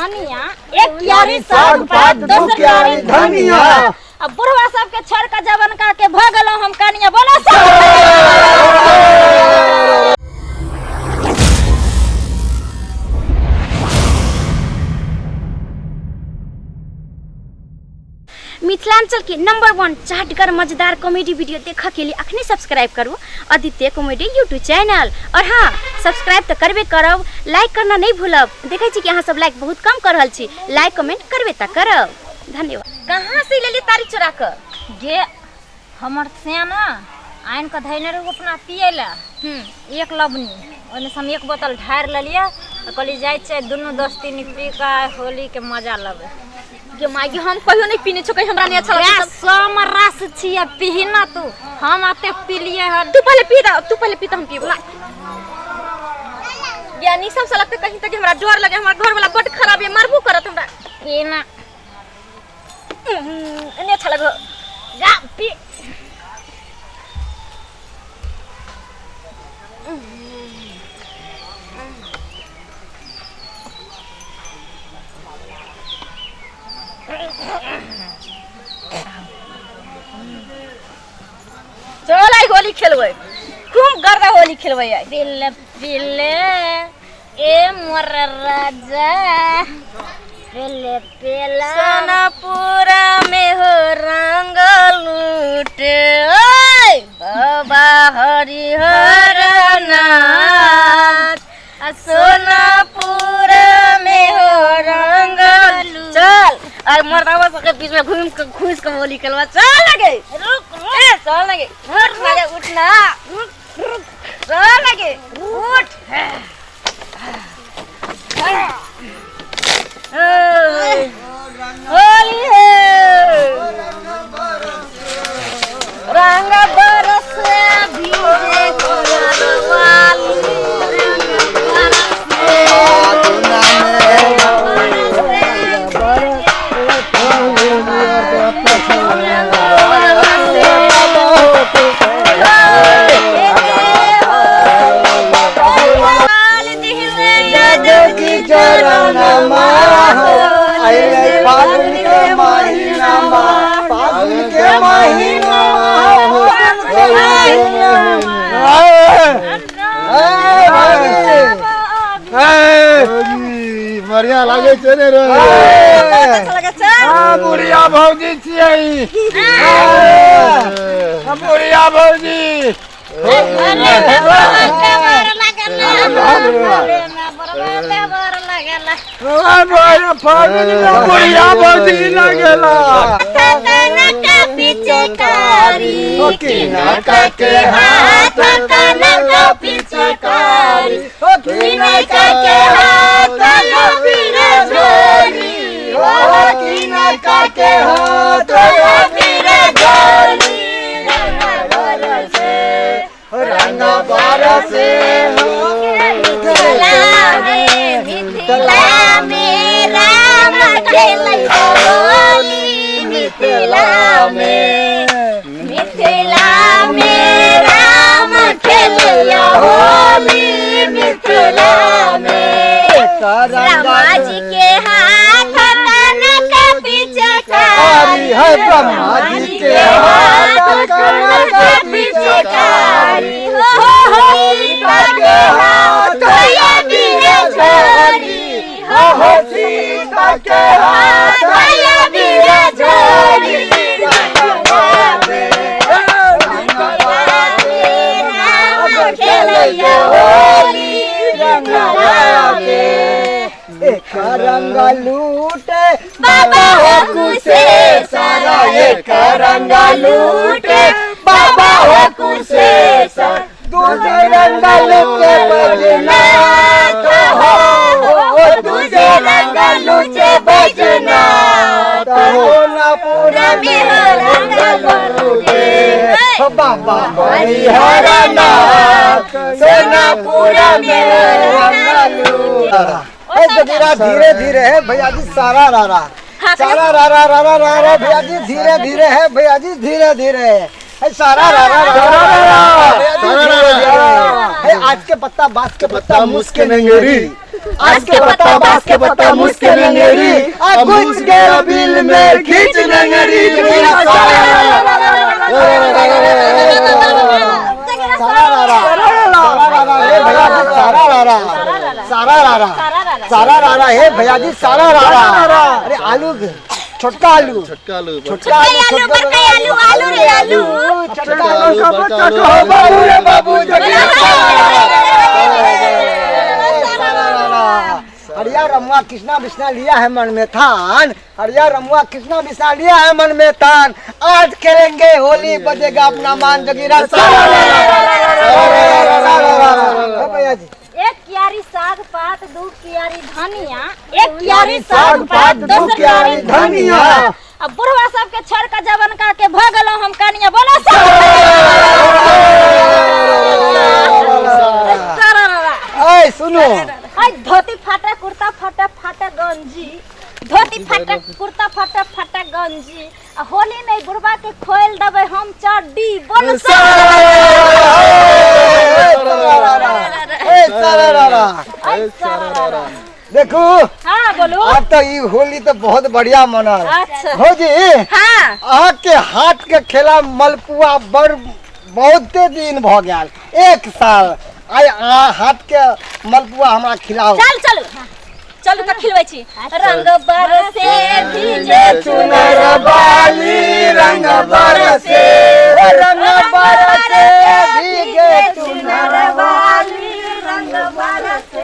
एक क्यारी साग पात दो क्यारी धनिया। अब बुढ़वा सब के छोड़ के जवन का के भगलो हम कनिया बोला मिथिलांचल के नंबर 1 चाटगर मजेदार कॉमेडी वीडियो देखा के लिए अखनी सब्सक्राइब करू आदित्य कॉमेडी यूट्यूब चैनल। और हाँ, सब्सक्राइब तो करबे करब, लाइक करना नहीं भूलब। देखे छी कि यहाँ सब लाइक बहुत कम कर रहल छी, लाइक कमेंट करबे त करब। धन्यवाद। कहाँ से ले ली तारी चुरा कर गे हमर सेना आइन के धैने रहो अपना पिए ला एक लबनी ओने से हम एक बोतल ढार ले लिया तो कहली जाय छै दुनू दोस्ती नि पी का होली के मजा लेबे। के मागी हम कहियो नहीं पीने छ, कहि हमरा नहीं अच्छा लगे। सम रस छिए पीही ना तू, हम आते पी लिए हन। तू पहले पी दा, तू पहले पी त हम पीबो। ज्ञानी सब से लगते कहीं तक हमरा डर लगे, हमरा घर वाला बड खराब है, मारबो करत हमरा। पीना नहीं अच्छा लगो जा पी। चल आई होली खेलबै, खूब गर्दा होली खेलबै। आई पिले पिले ए मोर राजा पिले पिला सोनापुरा में हो रंग लूटे बाबा हरिहर नाथ। सोनापुरा में हो रंग लूटे। चल आज मर्दावा सबके बीच में घूम के घुस के होली खेलवा। चल लगे रुक चल लगे उठ लगे उठना चल लगे उठ। होली है रंग बरस भीजे वाली बढ़िया लागे छै ने रे। बुढ़िया भौजी छियै, बुढ़िया भौजी बुढ़िया भौजी लगेला किनका के हाथ कनका पिचकारी किनका के हाथ लबीरे झोली किनका के हाथ लबीरे झोली रंग बरसे मिथिला में राम खेलैया होली। मिथिला में राम खेलैया होली। मिथिला में ब्रह्मा जी के हाथ कनका पिचकारी है, ब्रह्मा जी के हाथ कनका पिचकारी सीता के हाथ लबीरे झोली सीता के हाथ लबीरे झोली। खेलैया होली एक रंग लूटे बाबा हो कुशेश्वर। एक रंग लूटे बाबा हो कुशेश्वर। दूजे रंग लूटे बैजनाथ हो, दूजे रंग लूटे बैजनाथ सोनापुरा में रंग लूटे बाबा हरिहर नाथ। सोनापुरा में रंग लूटे। धीरे धीरे है भैया जी, सारा रारा सारा रारा रारा रारा भैया जी, धीरे धीरे है भैया जी, धीरे धीरे है सारा रारा रारा। आज के पत्ता बास के पत्ता मुस्के नंगेरी आज के बता बास के बता मुझके लंगेरी घुस गया बिल में खींच लंगेरी सारा रारा हे भैया जी सारा रारा। अरे आलू छोटका आलू छोटका आलू आलू रे आलू छोटका आलू बाबू रे बाबू हरिया रमुआ कृष्णा विष्णा लिया है मन में थान। हरिया रमुआ कृष्णा विष्णा लिया है मन में थान। आज खेलेंगे होली बजेगा अपना मान जगीरा। भैया जी एक क्यारी साग पात दो क्यारी धनिया एक क्यारी साग पात दो क्यारी धनिया। अब बुढ़वा सब के छड़ का जवन का के भगलो हम कनिया बोला ऐ सुनो धोती फाटा कुर्ता फाटा फाटा गंजी धोती फाटा कुर्ता फाटा फाटा गंजी होली में बुढ़वा के खोल दबे हम चड्डी बोल देखो हाँ बोलो अब तो ये होली तो बहुत बढ़िया मना। अच्छा हो जी हाँ आपके हाथ के खेला मलपुआ बड़ बहुते दिन भ गया एक साल आय हाथ के मलपुआ हमरा खिलाओ। चल चल चल तो खिलबै छी रंग बरसे भीजे चुनर बाली रंग बरसे